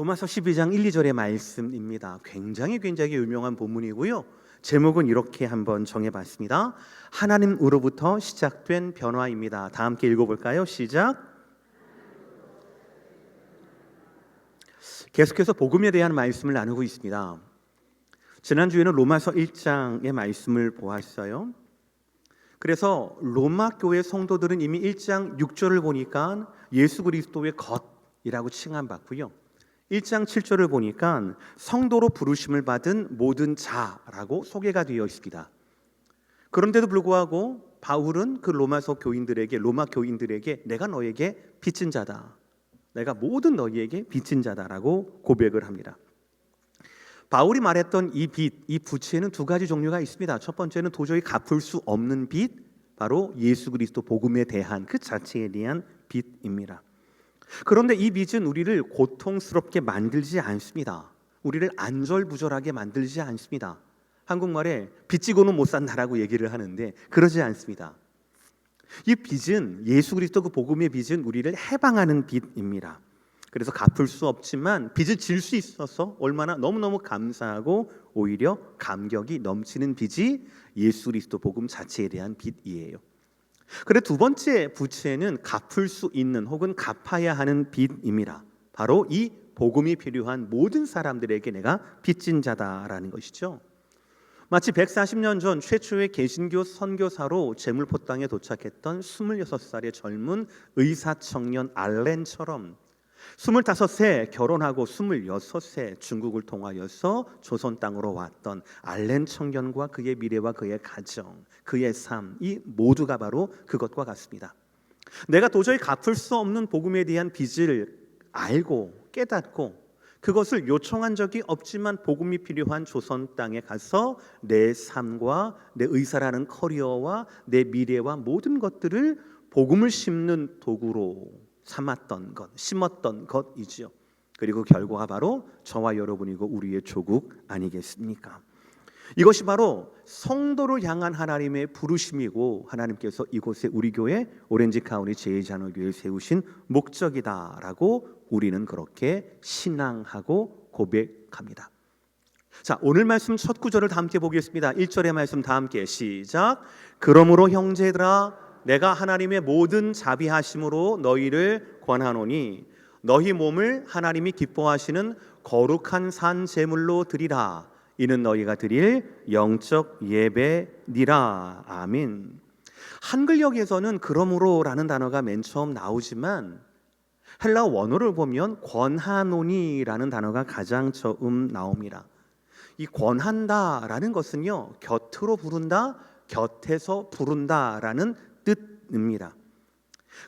로마서 12장 1, 2절의 말씀입니다. 굉장히 유명한 본문이고요. 제목은 이렇게 한번 정해봤습니다. 하나님으로부터 시작된 변화입니다. 다 함께 읽어볼까요? 시작. 계속해서 복음에 대한 말씀을 나누고 있습니다. 지난주에는 로마서 1장의 말씀을 보았어요. 그래서 로마 교회 성도들은 이미 1장 6절을 보니까 예수 그리스도의 것이라고 칭함받고요. 1장 7절을 보니까 성도로 부르심을 받은 모든 자라고 소개가 되어 있습니다. 그런데도 불구하고 바울은 그 로마 교인들에게 내가 너에게 빚진 자다, 내가 모든 너희에게 빚진 자다라고 고백을 합니다. 바울이 말했던 이 빚, 이 부채는 두 가지 종류가 있습니다. 첫 번째는 도저히 갚을 수 없는 빚, 바로 예수 그리스도 복음에 대한 그 자체에 대한 빚입니다. 그런데 이 빚은 우리를 고통스럽게 만들지 않습니다. 우리를 안절부절하게 만들지 않습니다. 한국말에 빚지고는 못 산다라고 얘기를 하는데 그러지 않습니다. 이 빚은 예수 그리스도 그 복음의 빚은 우리를 해방하는 빚입니다. 그래서 갚을 수 없지만 빚을 질 수 있어서 얼마나 너무너무 감사하고 오히려 감격이 넘치는 빚이 예수 그리스도 복음 자체에 대한 빚이에요. 그래 두 번째 부채는 갚을 수 있는 혹은 갚아야 하는 빚입니다. 바로 이 복음이 필요한 모든 사람들에게 내가 빚진 자다라는 것이죠. 마치 140년 전 최초의 개신교 선교사로 제물포 땅에 도착했던 26살의 젊은 의사 청년 알렌처럼 25세 결혼하고 26세 중국을 통하여서 조선 땅으로 왔던 알렌 청년과 그의 미래와 그의 가정, 그의 삶, 이 모두가 바로 그것과 같습니다. 내가 도저히 갚을 수 없는 복음에 대한 빚을 알고 깨닫고 그것을 요청한 적이 없지만 복음이 필요한 조선 땅에 가서 내 삶과 내 의사라는 커리어와 내 미래와 모든 것들을 복음을 심는 도구로 삼았던 것, 심었던 것이지요. 그리고 결과가 바로 저와 여러분이고 우리의 조국 아니겠습니까? 이것이 바로 성도를 향한 하나님의 부르심이고 하나님께서 이곳에 우리 교회 오렌지 카운티 제2장로교회를 세우신 목적이다라고 우리는 그렇게 신앙하고 고백합니다. 자, 오늘 말씀 첫 구절을 다 함께 보겠습니다. 1절의 말씀 다 함께 시작. 그러므로 형제들아 내가 하나님의 모든 자비하심으로 너희를 권하노니 너희 몸을 하나님이 기뻐하시는 거룩한 산 제물로 드리라. 이는 너희가 드릴 영적 예배니라. 아멘. 한글역에서는 그러므로라는 단어가 맨 처음 나오지만 헬라 원어를 보면 권하노니라는 단어가 가장 처음 나옵니다. 이 권한다라는 것은요, 곁으로 부른다, 곁에서 부른다라는 뜻입니다.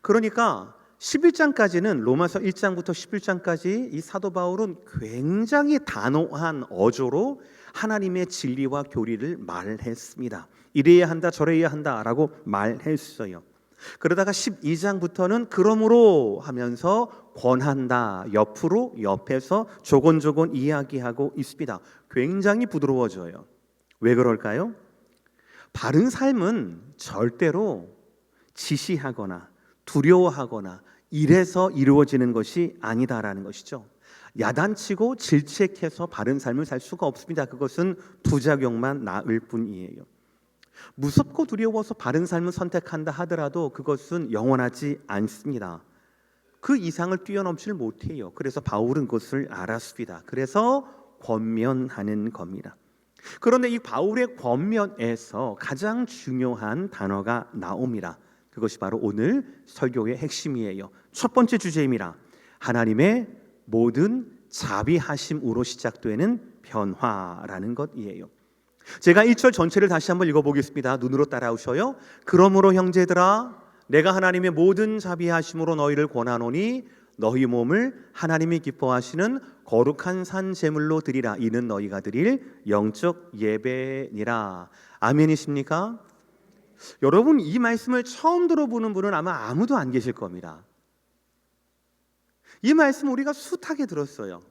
그러니까 11장까지는 로마서 1장부터 11장까지 이 사도 바울은 굉장히 단호한 어조로 하나님의 진리와 교리를 말했습니다. 이래야 한다 저래야 한다라고 말했어요. 그러다가 12장부터는 그러므로 하면서 권한다, 옆으로 옆에서 조곤조곤 이야기하고 있습니다. 굉장히 부드러워져요. 왜 그럴까요? 바른 삶은 절대로 지시하거나 두려워하거나 이래서 이루어지는 것이 아니다라는 것이죠. 야단치고 질책해서 바른 삶을 살 수가 없습니다. 그것은 부작용만 낳을 뿐이에요. 무섭고 두려워서 바른 삶을 선택한다 하더라도 그것은 영원하지 않습니다. 그 이상을 뛰어넘지를 못해요. 그래서 바울은 그것을 알았습니다. 그래서 권면하는 겁니다. 그런데 이 바울의 권면에서 가장 중요한 단어가 나옵니다. 그것이 바로 오늘 설교의 핵심이에요. 첫 번째 주제입니다. 하나님의 모든 자비하심으로 시작되는 변화라는 것이에요. 제가 1절 전체를 다시 한번 읽어보겠습니다. 눈으로 따라오셔요. 그러므로 형제들아 내가 하나님의 모든 자비하심으로 너희를 권하노니 너희 몸을 하나님이 기뻐하시는 거룩한 산 제물로 드리라. 이는 너희가 드릴 영적 예배니라. 아멘이십니까? 여러분 이 말씀을 처음 들어보는 분은 아마 아무도 안 계실 겁니다. 이 말씀 우리가 숱하게 들었어요.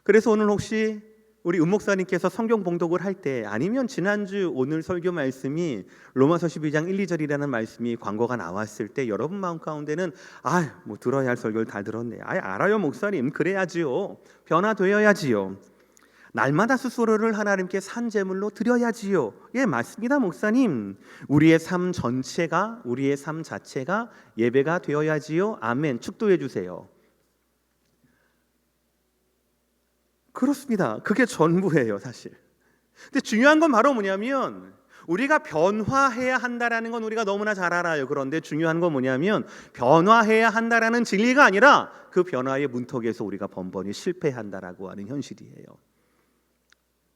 그래서 오늘 혹시 우리 목사님께서 성경 봉독을 할 때 아니면 지난주 오늘 설교 말씀이 로마서 12장 1, 2절이라는 말씀이 광고가 나왔을 때 여러분 마음 가운데는 뭐 들어야 할 설교를 다 들었네. 알아요 목사님. 그래야지요. 변화되어야지요. 날마다 스스로를 하나님께 산 제물로 드려야지요. 예, 맞습니다 목사님. 우리의 삶 전체가, 우리의 삶 자체가 예배가 되어야지요. 아멘. 축도해 주세요. 그렇습니다. 그게 전부예요 사실. 근데 중요한 건 바로 뭐냐면 우리가 변화해야 한다라는 건 우리가 너무나 잘 알아요. 그런데 중요한 건 뭐냐면 변화해야 한다라는 진리가 아니라 그 변화의 문턱에서 우리가 번번이 실패한다라고 하는 현실이에요.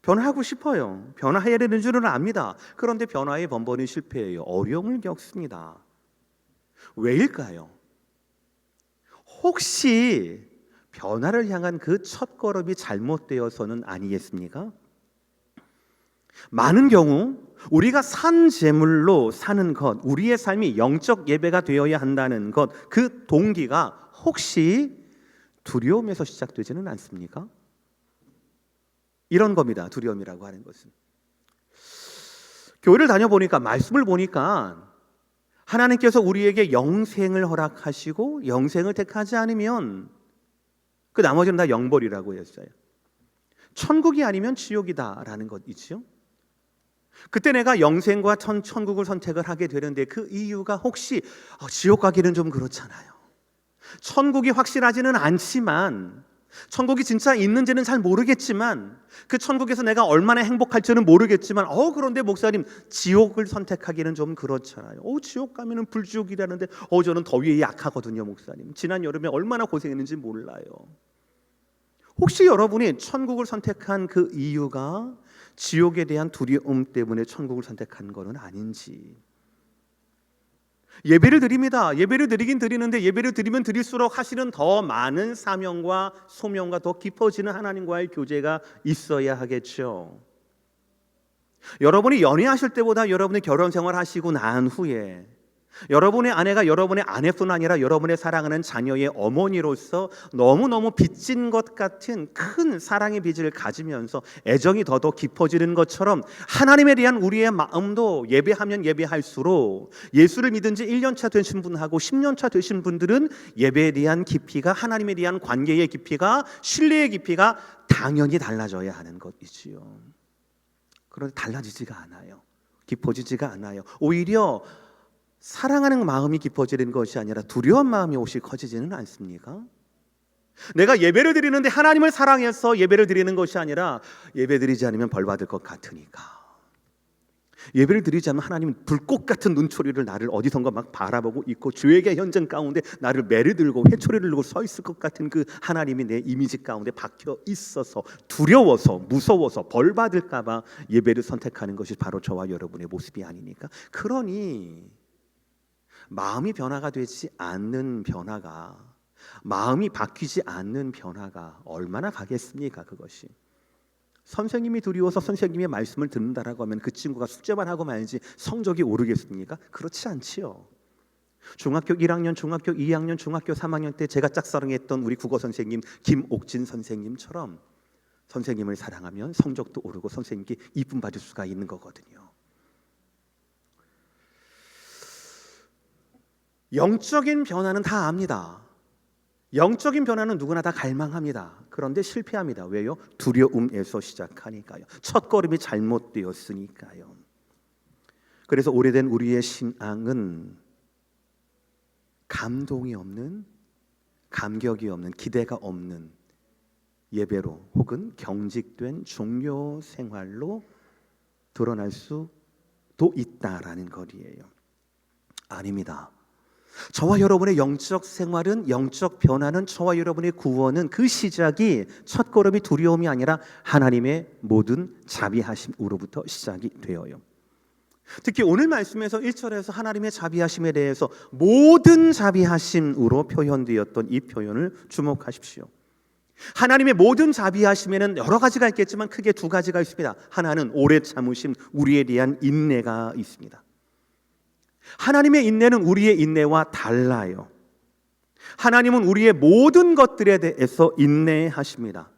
변화하고 싶어요. 변화해야 되는 줄은 압니다. 그런데 변화에 번번이 실패해요. 어려움을 겪습니다. 왜일까요? 혹시 변화를 향한 그 첫걸음이 잘못되어서는 아니겠습니까? 많은 경우 우리가 산 제물로 사는 것, 우리의 삶이 영적 예배가 되어야 한다는 것, 그 동기가 혹시 두려움에서 시작되지는 않습니까? 이런 겁니다. 두려움이라고 하는 것은. 교회를 다녀보니까, 말씀을 보니까 하나님께서 우리에게 영생을 허락하시고 영생을 택하지 않으면 그 나머지는 다 영벌이라고 했어요. 천국이 아니면 지옥이다라는 것이죠. 그때 내가 영생과 천국을 선택을 하게 되는데 그 이유가 혹시 지옥 가기는 좀 그렇잖아요. 천국이 확실하지는 않지만, 천국이 진짜 있는지는 잘 모르겠지만, 그 천국에서 내가 얼마나 행복할지는 모르겠지만, 그런데 목사님 지옥을 선택하기는 좀 그렇잖아요. 지옥 가면은 불지옥이라는데 저는 더위에 약하거든요 목사님. 지난 여름에 얼마나 고생했는지 몰라요. 혹시 여러분이 천국을 선택한 그 이유가 지옥에 대한 두려움 때문에 천국을 선택한 것은 아닌지. 예배를 드립니다. 예배를 드리긴 드리는데 예배를 드리면 드릴수록 사실은 더 많은 사명과 소명과 더 깊어지는 하나님과의 교제가 있어야 하겠죠. 여러분이 연애하실 때보다 여러분이 결혼 생활하시고 난 후에 여러분의 아내가 여러분의 아내뿐 아니라 여러분의 사랑하는 자녀의 어머니로서 너무너무 빚진 것 같은 큰 사랑의 빚을 가지면서 애정이 더더 깊어지는 것처럼 하나님에 대한 우리의 마음도 예배하면 예배할수록 예수를 믿은 지 1년차 되신 분하고 10년차 되신 분들은 예배에 대한 깊이가, 하나님에 대한 관계의 깊이가, 신뢰의 깊이가 당연히 달라져야 하는 것이지요. 그런데 달라지지가 않아요. 깊어지지가 않아요. 오히려 사랑하는 마음이 깊어지는 것이 아니라 두려운 마음이 혹시 커지지는 않습니까? 내가 예배를 드리는데 하나님을 사랑해서 예배를 드리는 것이 아니라 예배 드리지 않으면 벌 받을 것 같으니까. 예배를 드리지 않으면 하나님은 불꽃 같은 눈초리를 나를 어디선가 막 바라보고 있고 죄의 현장 가운데 나를 매를 들고 회초리를 들고 서 있을 것 같은 그 하나님이 내 이미지 가운데 박혀 있어서 두려워서 무서워서 벌 받을까 봐 예배를 선택하는 것이 바로 저와 여러분의 모습이 아니니까. 그러니 마음이 변화가 되지 않는 변화가, 마음이 바뀌지 않는 변화가 얼마나 가겠습니까? 그것이 선생님이 두려워서 선생님의 말씀을 듣는다라고 하면 그 친구가 숙제만 하고 말지 성적이 오르겠습니까? 그렇지 않지요. 중학교 1학년, 중학교 2학년, 중학교 3학년 때 제가 짝사랑했던 우리 국어 선생님 김옥진 선생님처럼 선생님을 사랑하면 성적도 오르고 선생님께 이쁨 받을 수가 있는 거거든요. 영적인 변화는 다 압니다. 영적인 변화는 누구나 다 갈망합니다. 그런데 실패합니다. 왜요? 두려움에서 시작하니까요. 첫걸음이 잘못되었으니까요. 그래서 오래된 우리의 신앙은 감동이 없는, 감격이 없는, 기대가 없는 예배로 혹은 경직된 종교 생활로 드러날 수도 있다라는 것이에요. 아닙니다. 저와 여러분의 영적 생활은, 영적 변화는, 저와 여러분의 구원은 그 시작이, 첫걸음이 두려움이 아니라 하나님의 모든 자비하심으로부터 시작이 되어요. 특히 오늘 말씀에서 1절에서 하나님의 자비하심에 대해서 모든 자비하심으로 표현되었던 이 표현을 주목하십시오. 하나님의 모든 자비하심에는 여러 가지가 있겠지만 크게 두 가지가 있습니다. 하나는 오래 참으심, 우리에 대한 인내가 있습니다. 하나님의 인내는 우리의 인내와 달라요. 하나님은 우리의 모든 것들에 대해서 인내하십니다.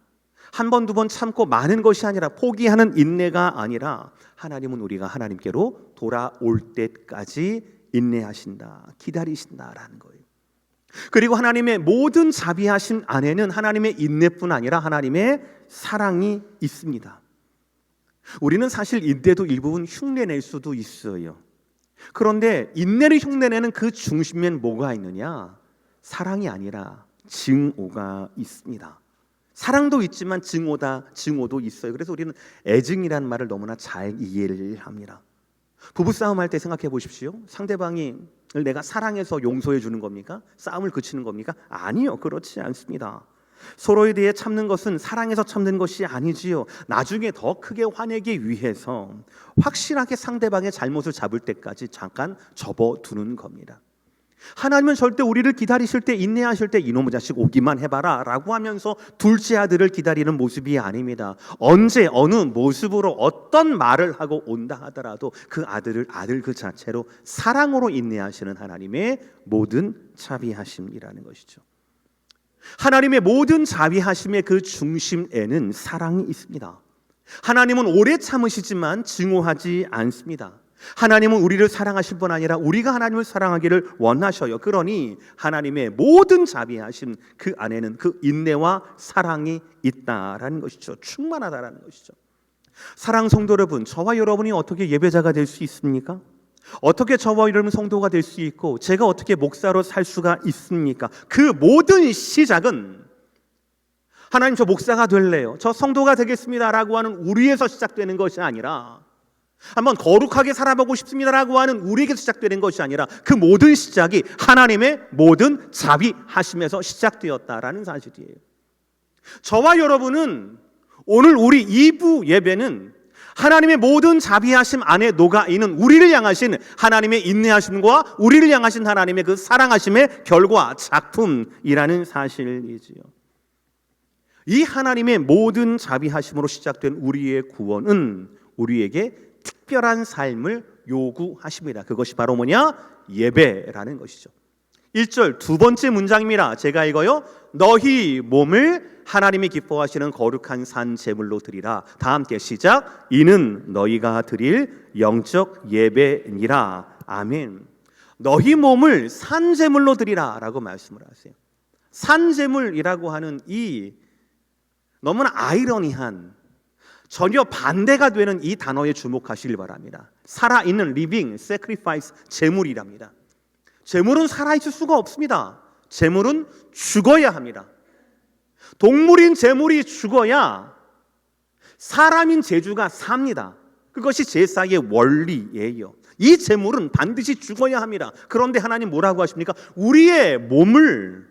한 번, 두 번 참고 마는 것이 아니라, 포기하는 인내가 아니라, 하나님은 우리가 하나님께로 돌아올 때까지 인내하신다, 기다리신다라는 거예요. 그리고 하나님의 모든 자비하심 안에는 하나님의 인내뿐 아니라 하나님의 사랑이 있습니다. 우리는 사실 인내도 일부분 흉내낼 수도 있어요. 그런데 인내를 흉내내는 그 중심엔 뭐가 있느냐? 사랑이 아니라 증오가 있습니다. 사랑도 있지만 증오도 있어요. 그래서 우리는 애증이라는 말을 너무나 잘 이해를 합니다. 부부싸움 할 때 생각해 보십시오. 상대방을 내가 사랑해서 용서해 주는 겁니까? 싸움을 그치는 겁니까? 아니요, 그렇지 않습니다. 서로에 대해 참는 것은 사랑해서 참는 것이 아니지요. 나중에 더 크게 화내기 위해서 확실하게 상대방의 잘못을 잡을 때까지 잠깐 접어두는 겁니다. 하나님은 절대 우리를 기다리실 때, 인내하실 때 이놈의 자식 오기만 해봐라 라고 하면서 둘째 아들을 기다리는 모습이 아닙니다. 언제 어느 모습으로 어떤 말을 하고 온다 하더라도 그 아들 그 자체로 사랑으로 인내하시는 하나님의 모든 자비하심이라는 것이죠. 하나님의 모든 자비하심의 그 중심에는 사랑이 있습니다. 하나님은 오래 참으시지만 증오하지 않습니다. 하나님은 우리를 사랑하실 뿐 아니라 우리가 하나님을 사랑하기를 원하셔요. 그러니 하나님의 모든 자비하심 그 안에는 그 인내와 사랑이 있다라는 것이죠. 충만하다라는 것이죠. 사랑 성도 여러분, 저와 여러분이 어떻게 예배자가 될 수 있습니까? 어떻게 저와 여러분 성도가 될 수 있고 제가 어떻게 목사로 살 수가 있습니까? 그 모든 시작은 하나님 저 목사가 될래요, 저 성도가 되겠습니다라고 하는 우리에서 시작되는 것이 아니라, 한번 거룩하게 살아보고 싶습니다라고 하는 우리에게 시작되는 것이 아니라, 그 모든 시작이 하나님의 모든 자비하심에서 시작되었다라는 사실이에요. 저와 여러분은 오늘 우리 2부 예배는 하나님의 모든 자비하심 안에 녹아있는 우리를 향하신 하나님의 인내하심과 우리를 향하신 하나님의 그 사랑하심의 결과 작품이라는 사실이지요. 이 하나님의 모든 자비하심으로 시작된 우리의 구원은 우리에게 특별한 삶을 요구하십니다. 그것이 바로 뭐냐? 예배라는 것이죠. 1절 두 번째 문장입니다. 제가 읽어요. 너희 몸을 하나님이 기뻐하시는 거룩한 산 제물로 드리라. 다 함께 시작. 이는 너희가 드릴 영적 예배니라. 아멘. 너희 몸을 산 제물로 드리라 라고 말씀을 하세요. 산 제물이라고 하는 이 너무나 아이러니한, 전혀 반대가 되는 이 단어에 주목하시길 바랍니다. 살아있는 living sacrifice, 제물이랍니다. 제물은 살아있을 수가 없습니다. 제물은 죽어야 합니다. 동물인 제물이 죽어야 사람인 제주가 삽니다. 그것이 제사의 원리예요. 이 제물은 반드시 죽어야 합니다. 그런데 하나님 뭐라고 하십니까? 우리의 몸을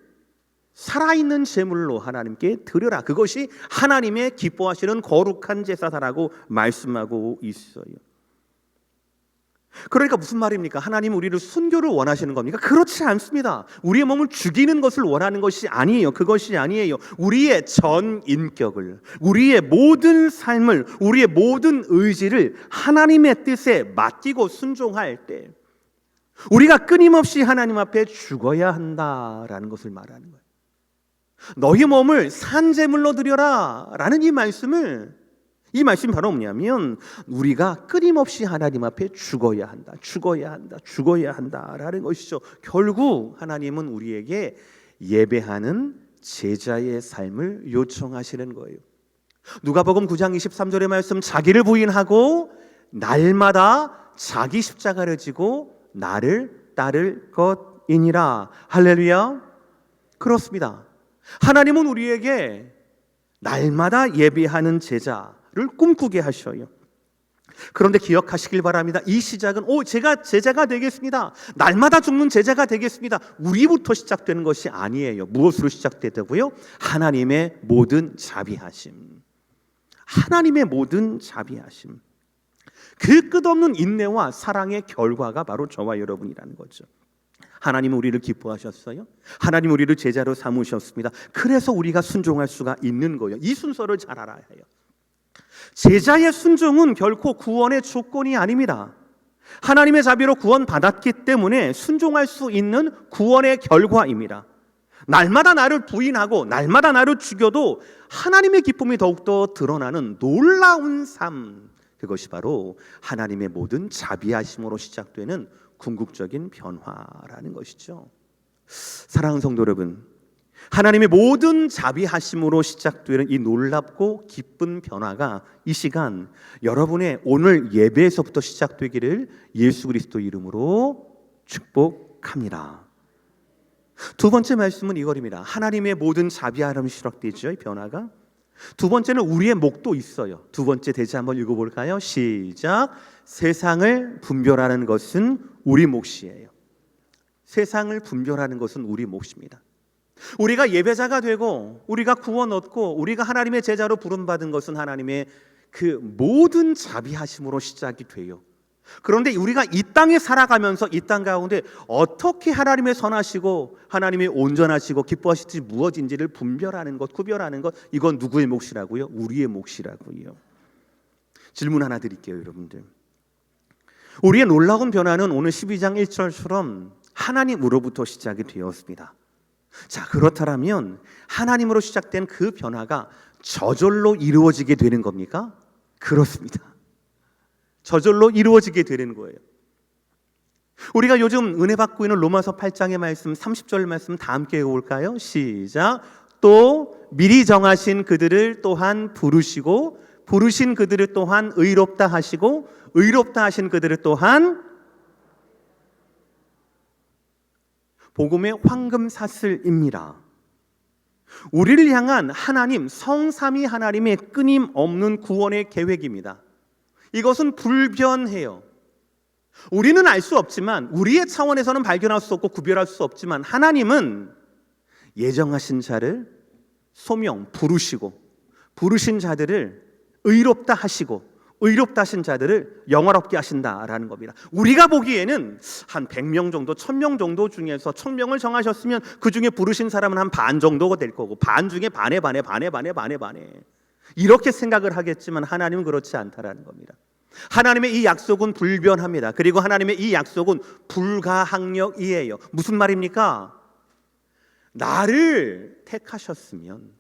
살아있는 제물로 하나님께 드려라. 그것이 하나님의 기뻐하시는 거룩한 제사다라고 말씀하고 있어요. 그러니까 무슨 말입니까? 하나님은 우리를 순교를 원하시는 겁니까? 그렇지 않습니다. 우리의 몸을 죽이는 것을 원하는 것이 아니에요. 그것이 아니에요. 우리의 전 인격을, 우리의 모든 삶을, 우리의 모든 의지를 하나님의 뜻에 맡기고 순종할 때 우리가 끊임없이 하나님 앞에 죽어야 한다라는 것을 말하는 거예요. 너희 몸을 산 제물로 드려라 라는 이 말씀이 바로 뭐냐면 우리가 끊임없이 하나님 앞에 죽어야 한다 라는 것이죠. 결국 하나님은 우리에게 예배하는 제자의 삶을 요청하시는 거예요. 누가복음 9장 23절의 말씀, 자기를 부인하고 날마다 자기 십자가를 지고 나를 따를 것이니라. 할렐루야. 그렇습니다. 하나님은 우리에게 날마다 예배하는 제자를 꿈꾸게 하셔요. 그런데 기억하시길 바랍니다. 이 시작은 제가 제자가 되겠습니다, 날마다 죽는 제자가 되겠습니다, 우리부터 시작되는 것이 아니에요. 무엇으로 시작되고요? 하나님의 모든 자비하심, 하나님의 모든 자비하심, 그 끝없는 인내와 사랑의 결과가 바로 저와 여러분이라는 거죠. 하나님은 우리를 기뻐하셨어요. 하나님 우리를 제자로 삼으셨습니다. 그래서 우리가 순종할 수가 있는 거예요. 이 순서를 잘 알아야 해요. 제자의 순종은 결코 구원의 조건이 아닙니다. 하나님의 자비로 구원받았기 때문에 순종할 수 있는 구원의 결과입니다. 날마다 나를 부인하고 날마다 나를 죽여도 하나님의 기쁨이 더욱더 드러나는 놀라운 삶, 그것이 바로 하나님의 모든 자비하심으로 시작되는 궁극적인 변화라는 것이죠. 사랑하는 성도 여러분, 하나님의 모든 자비하심으로 시작되는 이 놀랍고 기쁜 변화가 이 시간 여러분의 오늘 예배에서부터 시작되기를 예수 그리스도 이름으로 축복합니다. 두 번째 말씀은 이거입니다. 하나님의 모든 자비하심이 시작되죠, 이 변화가. 두 번째는 우리의 목도 있어요. 두 번째 대체 한번 읽어볼까요? 시작. 세상을 분별하는 것은 우리 몫이에요. 세상을 분별하는 것은 우리 몫입니다. 우리가 예배자가 되고 우리가 구원 얻고 우리가 하나님의 제자로 부름받은 것은 하나님의 그 모든 자비하심으로 시작이 돼요. 그런데 우리가 이 땅에 살아가면서 이 땅 가운데 어떻게 하나님의 선하시고 하나님의 온전하시고 기뻐하실지 무엇인지를 분별하는 것, 구별하는 것, 이건 누구의 몫이라고요? 우리의 몫이라고요. 질문 하나 드릴게요, 여러분들. 우리의 놀라운 변화는 오늘 12장 1절처럼 하나님으로부터 시작이 되었습니다. 자, 그렇다면 하나님으로 시작된 그 변화가 저절로 이루어지게 되는 겁니까? 그렇습니다. 저절로 이루어지게 되는 거예요. 우리가 요즘 은혜 받고 있는 로마서 8장의 말씀 30절 말씀 다 함께 읽어볼까요? 시작. 또 미리 정하신 그들을 또한 부르시고 부르신 그들을 또한 의롭다 하시고 의롭다 하신 그들을 또한 복음의 황금사슬입니다. 우리를 향한 하나님 성삼위 하나님의 끊임없는 구원의 계획입니다. 이것은 불변해요. 우리는 알 수 없지만, 우리의 차원에서는 발견할 수 없고 구별할 수 없지만, 하나님은 예정하신 자를 소명 부르시고 부르신 자들을 의롭다 하시고 의롭다 하신 자들을 영화롭게 하신다라는 겁니다. 우리가 보기에는 한 100명 정도, 1000명 정도 중에서 1000명을 정하셨으면 그 중에 부르신 사람은 한 반 정도가 될 거고, 반 중에 반에 이렇게 생각을 하겠지만 하나님은 그렇지 않다라는 겁니다. 하나님의 이 약속은 불변합니다. 그리고 하나님의 이 약속은 불가항력이에요. 무슨 말입니까? 나를 택하셨으면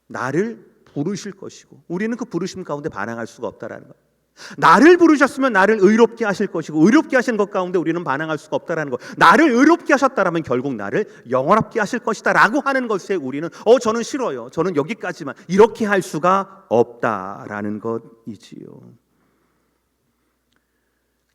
나를 부르실 것이고, 우리는 그 부르심 가운데 반항할 수가 없다라는 거예요. 나를 부르셨으면 나를 의롭게 하실 것이고, 의롭게 하신 것 가운데 우리는 반항할 수가 없다라는 거. 나를 의롭게 하셨다라면 결국 나를 영원롭게 하실 것이다라고 하는 것에 우리는 저는 싫어요, 저는 여기까지만, 이렇게 할 수가 없다라는 것이지요.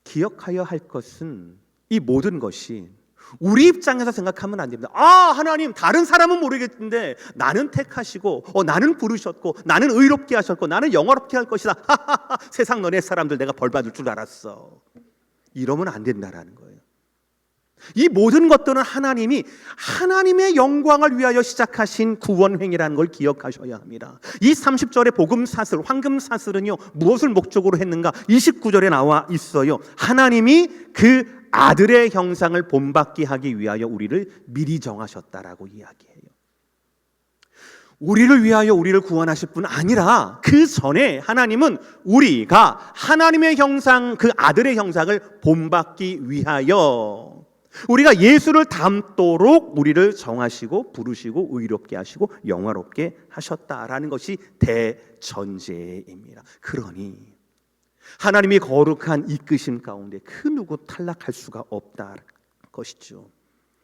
기억하여 할 것은 이 모든 것이 우리 입장에서 생각하면 안 됩니다. 하나님, 다른 사람은 모르겠는데 나는 택하시고 나는 부르셨고 나는 의롭게 하셨고 나는 영원롭게 할 것이다. 세상 너네 사람들 내가 벌 받을 줄 알았어. 이러면 안 된다라는 거예요. 이 모든 것들은 하나님이 하나님의 영광을 위하여 시작하신 구원행위라는 걸 기억하셔야 합니다. 이 30절의 복음사슬, 황금사슬은요, 무엇을 목적으로 했는가? 29절에 나와 있어요. 하나님이 그 아들의 형상을 본받게 하기 위하여 우리를 미리 정하셨다라고 이야기해요. 우리를 위하여 우리를 구원하실 뿐 아니라 그 전에 하나님은 우리가 하나님의 형상, 그 아들의 형상을 본받기 위하여 우리가 예수를 닮도록 우리를 정하시고 부르시고 의롭게 하시고 영화롭게 하셨다라는 것이 대전제입니다. 그러니 하나님이 거룩한 이끄심 가운데 그 누구 탈락할 수가 없다는 것이죠.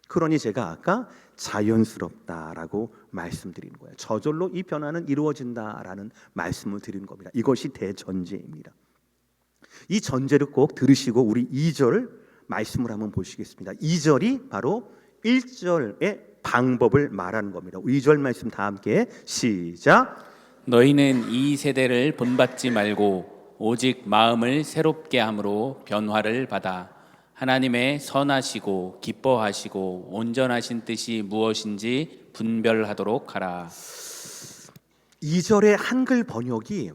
그러니 제가 아까 자연스럽다라고 말씀드린 거예요. 저절로 이 변화는 이루어진다라는 말씀을 드린 겁니다. 이것이 대전제입니다. 이 전제를 꼭 들으시고 우리 2절 말씀을 한번 보시겠습니다. 2절이 바로 1절의 방법을 말하는 겁니다. 2절 말씀 다 함께 시작. 너희는 이 세대를 본받지 말고 오직 마음을 새롭게 함으로 변화를 받아 하나님의 선하시고 기뻐하시고 온전하신 뜻이 무엇인지 분별하도록 하라. 2절의 한글 번역이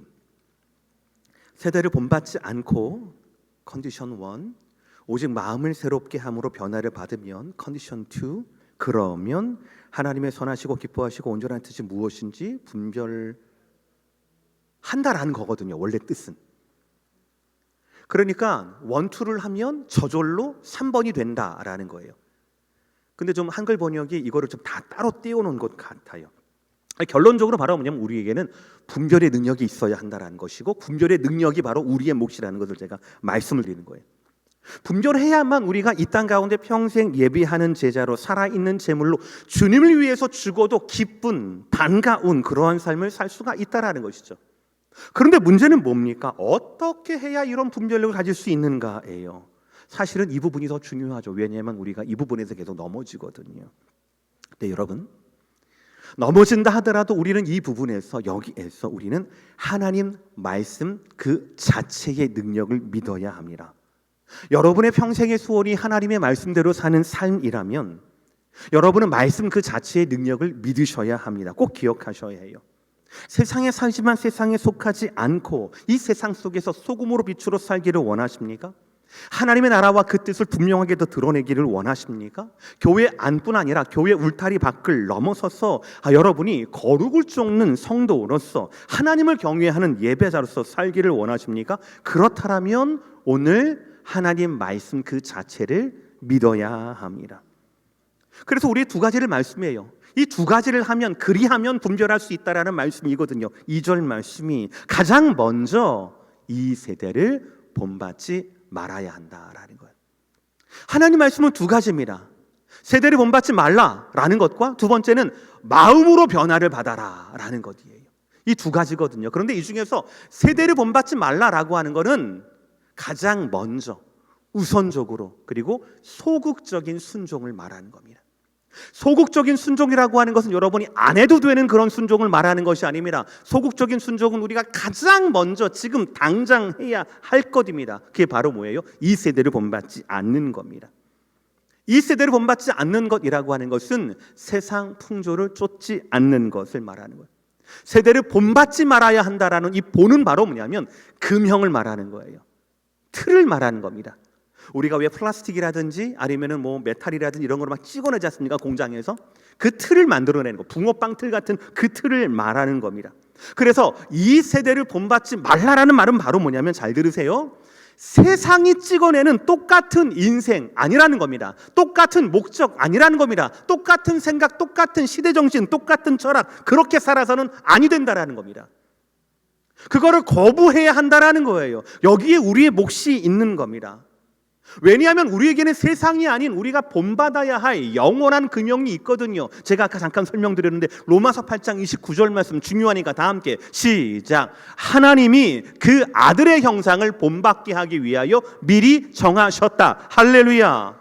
세대를 본받지 않고 컨디션 1, 오직 마음을 새롭게 함으로 변화를 받으면 컨디션 2, 그러면 하나님의 선하시고 기뻐하시고 온전한 뜻이 무엇인지 분별한다라는 거거든요. 원래 뜻은. 그러니까 1, 2를 하면 저절로 3번이 된다라는 거예요. 근데 좀 한글 번역이 이거를 좀 다 따로 떼어놓은 것 같아요. 결론적으로 바로 뭐냐면 우리에게는 분별의 능력이 있어야 한다는 것이고, 분별의 능력이 바로 우리의 몫이라는 것을 제가 말씀을 드리는 거예요. 분별해야만 우리가 이 땅 가운데 평생 예비하는 제자로 살아있는 제물로 주님을 위해서 죽어도 기쁜 반가운 그러한 삶을 살 수가 있다라는 것이죠. 그런데 문제는 뭡니까? 어떻게 해야 이런 분별력을 가질 수 있는가예요. 사실은 이 부분이 더 중요하죠. 왜냐하면 우리가 이 부분에서 계속 넘어지거든요. 근데 여러분, 넘어진다 하더라도 우리는 이 부분에서, 여기에서 우리는 하나님 말씀 그 자체의 능력을 믿어야 합니다. 여러분의 평생의 소원이 하나님의 말씀대로 사는 삶이라면 여러분은 말씀 그 자체의 능력을 믿으셔야 합니다. 꼭 기억하셔야 해요. 세상에 살지만 세상에 속하지 않고 이 세상 속에서 소금으로 빛으로 살기를 원하십니까? 하나님의 나라와 그 뜻을 분명하게 더 드러내기를 원하십니까? 교회 안뿐 아니라 교회 울타리 밖을 넘어서서 여러분이 거룩을 쫓는 성도로서 하나님을 경외하는 예배자로서 살기를 원하십니까? 그렇다면 오늘 하나님 말씀 그 자체를 믿어야 합니다. 그래서 우리 두 가지를 말씀해요. 이 두 가지를 하면, 그리하면 분별할 수 있다라는 말씀이거든요. 2절 말씀이 가장 먼저 이 세대를 본받지 말아야 한다라는 거예요. 하나님 말씀은 두 가지입니다. 세대를 본받지 말라라는 것과 두 번째는 마음으로 변화를 받아라라는 것이에요. 이 두 가지거든요. 그런데 이 중에서 세대를 본받지 말라라고 하는 것은 가장 먼저 우선적으로 그리고 소극적인 순종을 말하는 겁니다. 소극적인 순종이라고 하는 것은 여러분이 안 해도 되는 그런 순종을 말하는 것이 아닙니다. 소극적인 순종은 우리가 가장 먼저 지금 당장 해야 할 것입니다. 그게 바로 뭐예요? 이 세대를 본받지 않는 겁니다. 이 세대를 본받지 않는 것이라고 하는 것은 세상 풍조를 쫓지 않는 것을 말하는 거예요. 세대를 본받지 말아야 한다라는 이 본은 바로 뭐냐면 금형을 말하는 거예요. 틀을 말하는 겁니다. 우리가 왜 플라스틱이라든지 아니면은 뭐 메탈이라든지 이런 걸 막 찍어내지 않습니까? 공장에서 그 틀을 만들어내는 거, 붕어빵 틀 같은 그 틀을 말하는 겁니다. 그래서 이 세대를 본받지 말라라는 말은 바로 뭐냐면, 잘 들으세요. 세상이 찍어내는 똑같은 인생 아니라는 겁니다. 똑같은 목적 아니라는 겁니다. 똑같은 생각, 똑같은 시대정신, 똑같은 철학, 그렇게 살아서는 아니 된다라는 겁니다. 그거를 거부해야 한다라는 거예요. 여기에 우리의 몫이 있는 겁니다. 왜냐하면 우리에게는 세상이 아닌 우리가 본받아야 할 영원한 금형이 있거든요. 제가 아까 잠깐 설명드렸는데 로마서 8장 29절 말씀 중요하니까 다 함께 시작. 하나님이 그 아들의 형상을 본받게 하기 위하여 미리 정하셨다. 할렐루야.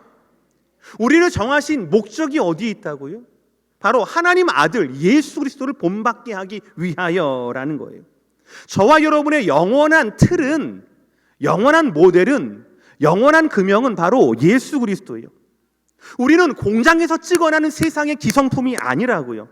우리를 정하신 목적이 어디에 있다고요? 바로 하나님 아들 예수 그리스도를 본받게 하기 위하여라는 거예요. 저와 여러분의 영원한 틀은, 영원한 모델은, 영원한 금형은 바로 예수 그리스도예요. 우리는 공장에서 찍어내는 세상의 기성품이 아니라고요.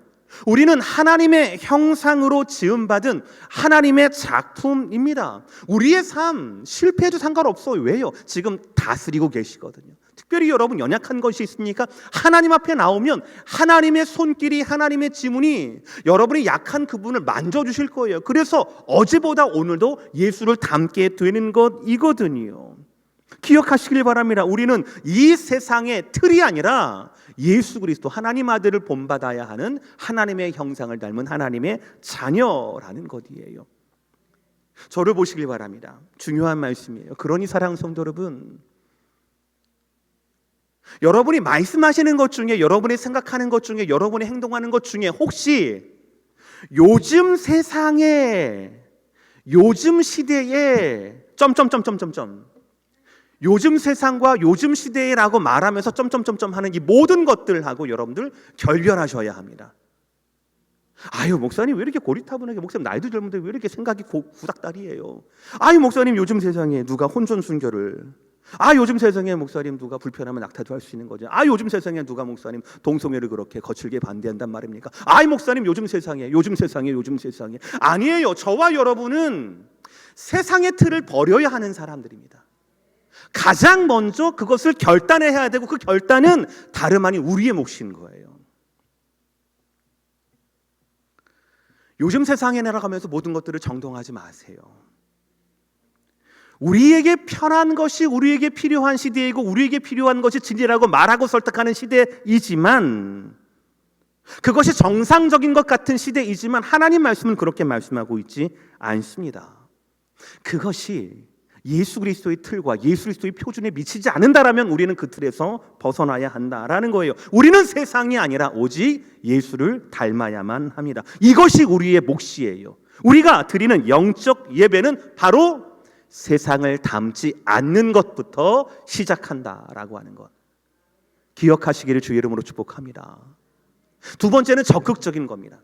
우리는 하나님의 형상으로 지음받은 하나님의 작품입니다. 우리의 삶 실패해도 상관없어요. 왜요? 지금 다스리고 계시거든요. 특별히 여러분 연약한 것이 있습니까? 하나님 앞에 나오면 하나님의 손길이, 하나님의 지문이 여러분의 약한 그 부분을 만져주실 거예요. 그래서 어제보다 오늘도 예수를 닮게 되는 것이거든요. 기억하시길 바랍니다. 우리는 이 세상의 틀이 아니라 예수 그리스도 하나님 아들을 본받아야 하는 하나님의 형상을 닮은 하나님의 자녀라는 것이에요. 저를 보시길 바랍니다. 중요한 말씀이에요. 그러니 사랑하는 성도 여러분, 여러분이 말씀하시는 것 중에, 여러분이 생각하는 것 중에, 여러분이 행동하는 것 중에 혹시 요즘 세상에, 요즘 시대에 요즘 세상과 요즘 시대라고 말하면서 하는 이 모든 것들하고 여러분들 결별하셔야 합니다. 아유 목사님 왜 이렇게 고리타분하게, 목사님 나이도 젊은데 왜 이렇게 생각이 구닥다리예요. 아유 목사님 요즘 세상에 누가 혼전 순결을, 요즘 세상에 목사님 누가 불편하면 낙타도 할 수 있는 거죠. 요즘 세상에 누가 목사님 동성애를 그렇게 거칠게 반대한단 말입니까? 목사님 요즘 세상에 아니에요. 저와 여러분은 세상의 틀을 버려야 하는 사람들입니다. 가장 먼저 그것을 결단해야 되고, 그 결단은 다름 아닌 우리의 몫인 거예요. 요즘 세상에 날아가면서 모든 것들을 정동하지 마세요. 우리에게 편한 것이 우리에게 필요한 시대이고 우리에게 필요한 것이 진리라고 말하고 설득하는 시대이지만, 그것이 정상적인 것 같은 시대이지만 하나님 말씀은 그렇게 말씀하고 있지 않습니다. 그것이 예수 그리스도의 틀과 예수 그리스도의 표준에 미치지 않는다라면 우리는 그 틀에서 벗어나야 한다라는 거예요. 우리는 세상이 아니라 오직 예수를 닮아야만 합니다. 이것이 우리의 몫이에요. 우리가 드리는 영적 예배는 바로 세상을 닮지 않는 것부터 시작한다라고 하는 것, 기억하시기를 주의 이름으로 축복합니다. 두 번째는 적극적인 겁니다.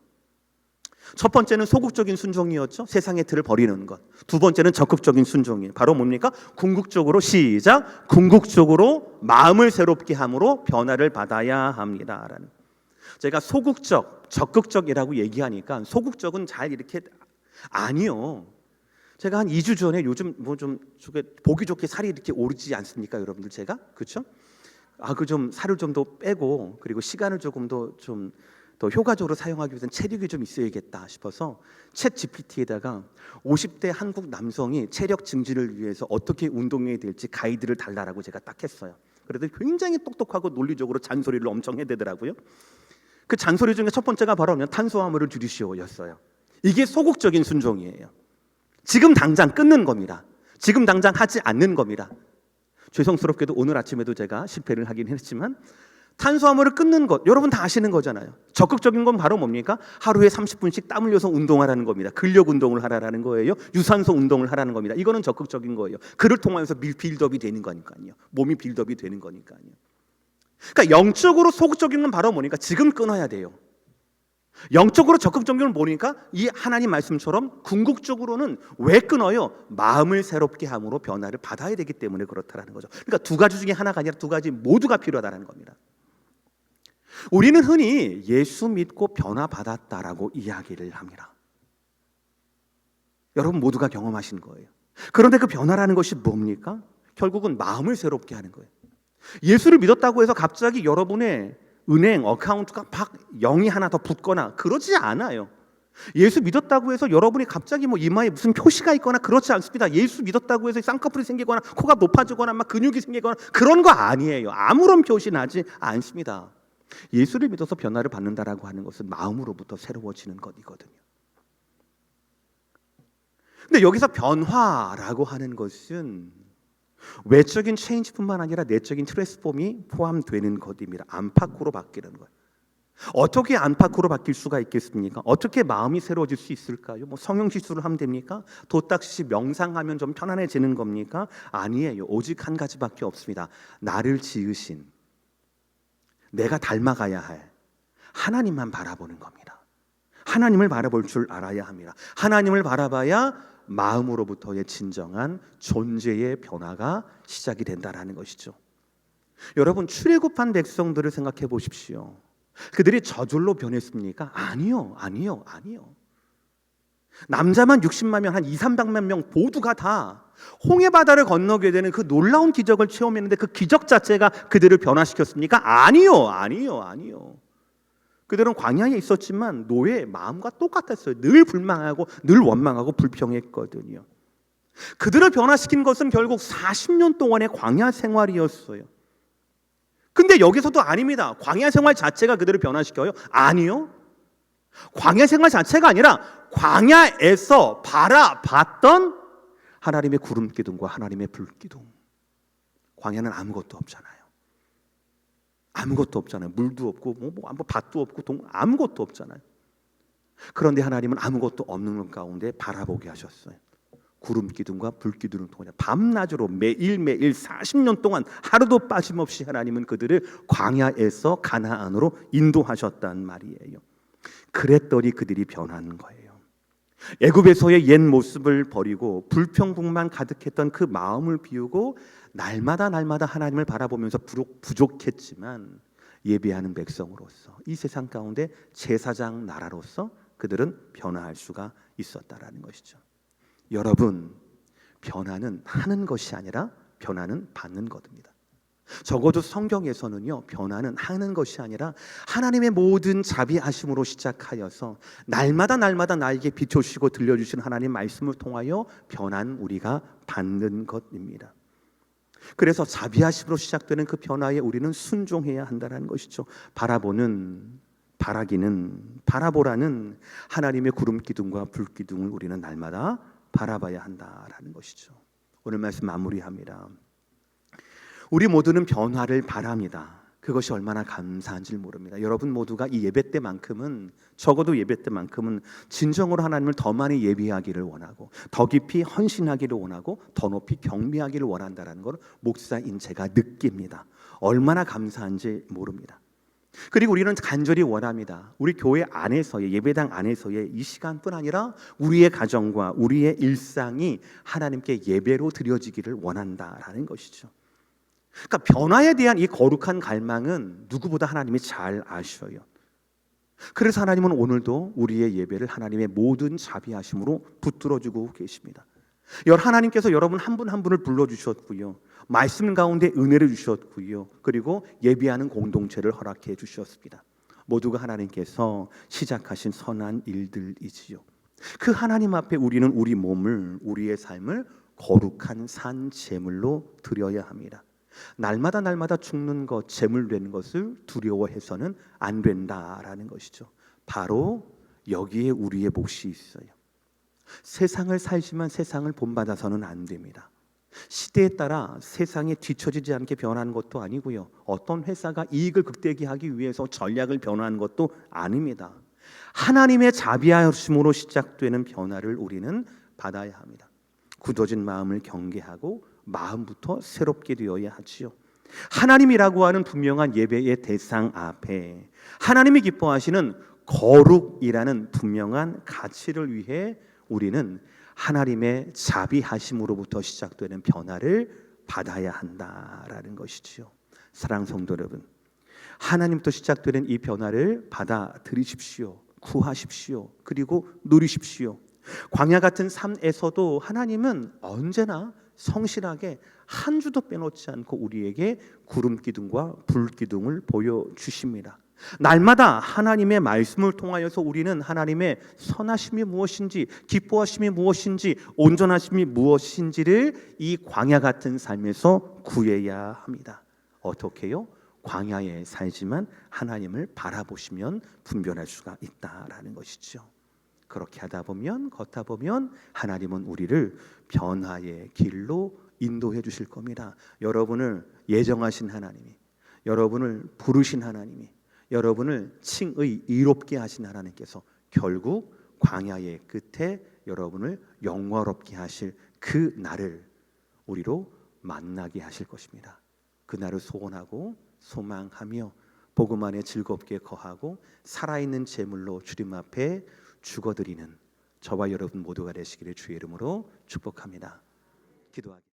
첫 번째는 소극적인 순종이었죠. 세상의 틀을 버리는 것. 두 번째는 적극적인 순종이에요. 바로 뭡니까? 궁극적으로, 시작, 궁극적으로 마음을 새롭게 함으로 변화를 받아야 합니다라는. 제가 소극적, 적극적이라고 얘기하니까 소극적은 잘 이렇게 아니요. 제가 한 2주 전에 요즘 뭐 좀 보기 좋게 살이 이렇게 오르지 않습니까, 여러분들? 제가 그렇죠? 그 좀 살을 좀 더 빼고 그리고 시간을 조금 더 효과적으로 사용하기 위해서는 체력이 좀 있어야겠다 싶어서 챗 GPT에다가 50대 한국 남성이 체력 증진을 위해서 어떻게 운동해야 될지 가이드를 달라라고 제가 딱 했어요. 그래도 굉장히 똑똑하고 논리적으로 잔소리를 엄청 해대더라고요. 그 잔소리 중에 첫 번째가 바로 탄수화물을 줄이시오였어요. 이게 소극적인 순종이에요. 지금 당장 끊는 겁니다. 지금 당장 하지 않는 겁니다. 죄송스럽게도 오늘 아침에도 제가 실패를 하긴 했지만 탄수화물을 끊는 것, 여러분 다 아시는 거잖아요. 적극적인 건 바로 뭡니까? 하루에 30분씩 땀 흘려서 운동하라는 겁니다. 근력 운동을 하라는 거예요. 유산소 운동을 하라는 겁니다. 이거는 적극적인 거예요. 그를 통해서 빌드업이 되는 거니까요. 몸이 빌드업이 되는 거니까요. 그러니까 영적으로 소극적인 건 바로 뭐니까 지금 끊어야 돼요. 영적으로 적극적인 건 뭐니까 이 하나님 말씀처럼 궁극적으로는 왜 끊어요? 마음을 새롭게 함으로 변화를 받아야 되기 때문에 그렇다라는 거죠. 그러니까 두 가지 중에 하나가 아니라 두 가지 모두가 필요하다는 겁니다. 우리는 흔히 예수 믿고 변화받았다라고 이야기를 합니다. 여러분 모두가 경험하신 거예요. 그런데 그 변화라는 것이 뭡니까? 결국은 마음을 새롭게 하는 거예요. 예수를 믿었다고 해서 갑자기 여러분의 은행 어카운트가 막 0이 하나 더 붙거나 그러지 않아요. 예수 믿었다고 해서 여러분이 갑자기 뭐 이마에 무슨 표시가 있거나 그렇지 않습니다. 예수 믿었다고 해서 쌍꺼풀이 생기거나 코가 높아지거나 막 근육이 생기거나 그런 거 아니에요. 아무런 표시 나지 않습니다. 예수를 믿어서 변화를 받는다라고 하는 것은 마음으로부터 새로워지는 것이거든요. 근데 여기서 변화라고 하는 것은 외적인 체인지뿐만 아니라 내적인 트랜스폼이 포함되는 것입니다. 안팎으로 바뀌는 거예요. 어떻게 안팎으로 바뀔 수가 있겠습니까? 어떻게 마음이 새로워질 수 있을까요? 뭐 성형시술을 하면 됩니까? 도딱시 명상하면 좀 편안해지는 겁니까? 아니에요. 오직 한 가지밖에 없습니다. 나를 지으신, 내가 닮아가야 할 하나님만 바라보는 겁니다. 하나님을 바라볼 줄 알아야 합니다. 하나님을 바라봐야 마음으로부터의 진정한 존재의 변화가 시작이 된다라는 것이죠. 여러분 출애굽한 백성들을 생각해 보십시오. 그들이 저절로 변했습니까? 아니요. 남자만 60만 명, 한 200~300만 명 모두가 다 홍해 바다를 건너게 되는 그 놀라운 기적을 체험했는데 그 기적 자체가 그들을 변화시켰습니까? 아니요. 그들은 광야에 있었지만 노예의 마음과 똑같았어요. 늘 불망하고 늘 원망하고 불평했거든요. 그들을 변화시킨 것은 결국 40년 동안의 광야 생활이었어요. 근데 여기서도 아닙니다. 광야 생활 자체가 그들을 변화시켜요? 아니요. 광야 생활 자체가 아니라 광야에서 바라봤던 하나님의 구름 기둥과 하나님의 불 기둥. 광야는 아무것도 없잖아요. 물도 없고 뭐 밭도 없고 아무것도 없잖아요. 그런데 하나님은 아무것도 없는 것 가운데 바라보게 하셨어요. 구름 기둥과 불 기둥을 통해 밤낮으로 매일매일 40년 동안 하루도 빠짐없이 하나님은 그들을 광야에서 가나안으로 인도하셨단 말이에요. 그랬더니 그들이 변한 거예요. 애굽에서의 옛 모습을 버리고 불평불만 가득했던 그 마음을 비우고 날마다 하나님을 바라보면서 부족했지만 예배하는 백성으로서 이 세상 가운데 제사장 나라로서 그들은 변화할 수가 있었다라는 것이죠. 여러분, 변화는 하는 것이 아니라 변화는 받는 것입니다. 적어도 성경에서는요, 변화는 하는 것이 아니라 하나님의 모든 자비하심으로 시작하여서 날마다 나에게 비춰주시고 들려주신 하나님 말씀을 통하여 변한 우리가 받는 것입니다. 그래서 자비하심으로 시작되는 그 변화에 우리는 순종해야 한다는 것이죠. 바라보라는 하나님의 구름 기둥과 불 기둥을 우리는 날마다 바라봐야 한다라는 것이죠. 오늘 말씀 마무리합니다. 우리 모두는 변화를 바랍니다. 그것이 얼마나 감사한지 모릅니다. 여러분 모두가 이 예배 때만큼은, 적어도 예배 때만큼은 진정으로 하나님을 더 많이 예비하기를 원하고, 더 깊이 헌신하기를 원하고, 더 높이 경배하기를 원한다는 걸 목사인 제가 느낍니다. 얼마나 감사한지 모릅니다. 그리고 우리는 간절히 원합니다. 우리 교회 안에서의, 예배당 안에서의 이 시간뿐 아니라 우리의 가정과 우리의 일상이 하나님께 예배로 드려지기를 원한다라는 것이죠. 그러니까 변화에 대한 이 거룩한 갈망은 누구보다 하나님이 잘 아셔요. 그래서 하나님은 오늘도 우리의 예배를 하나님의 모든 자비하심으로 붙들어주고 계십니다. 하나님께서 여러분 한 분 한 분을 불러주셨고요, 말씀 가운데 은혜를 주셨고요, 그리고 예배하는 공동체를 허락해 주셨습니다. 모두가 하나님께서 시작하신 선한 일들이지요. 그 하나님 앞에 우리는 우리 몸을, 우리의 삶을 거룩한 산 제물로 드려야 합니다. 날마다 죽는 것, 제물되는 것을 두려워해서는 안 된다라는 것이죠. 바로 여기에 우리의 몫이 있어요. 세상을 살지만 세상을 본받아서는 안 됩니다. 시대에 따라 세상에 뒤처지지 않게 변하는 것도 아니고요, 어떤 회사가 이익을 극대화하기 하기 위해서 전략을 변화하는 것도 아닙니다. 하나님의 자비하심으로 시작되는 변화를 우리는 받아야 합니다. 굳어진 마음을 경계하고 마음부터 새롭게 되어야 하지요. 하나님이라고 하는 분명한 예배의 대상 앞에 하나님이 기뻐하시는 거룩이라는 분명한 가치를 위해 우리는 하나님의 자비하심으로부터 시작되는 변화를 받아야 한다라는 것이지요. 사랑하는 성도 여러분, 하나님부터 시작되는 이 변화를 받아들이십시오. 구하십시오. 그리고 누리십시오. 광야 같은 삶에서도 하나님은 언제나 성실하게 한 주도 빼놓지 않고 우리에게 구름 기둥과 불 기둥을 보여주십니다. 날마다 하나님의 말씀을 통하여서 우리는 하나님의 선하심이 무엇인지, 기뻐하심이 무엇인지, 온전하심이 무엇인지를 이 광야 같은 삶에서 구해야 합니다. 어떻게요? 광야에 살지만 하나님을 바라보시면 분별할 수가 있다라는 것이죠. 그렇게 하다 보면, 걷다 보면 하나님은 우리를 변화의 길로 인도해 주실 겁니다. 여러분을 예정하신 하나님이, 여러분을 부르신 하나님이, 여러분을 칭의 이롭게 하신 하나님께서 결국 광야의 끝에 여러분을 영화롭게 하실 그 날을 우리로 만나게 하실 것입니다. 그 날을 소원하고 소망하며 복음 안에 즐겁게 거하고 살아있는 제물로 주님 앞에 죽어드리는 저와 여러분 모두가 되시기를 주의 이름으로 축복합니다. 기도하겠습니다.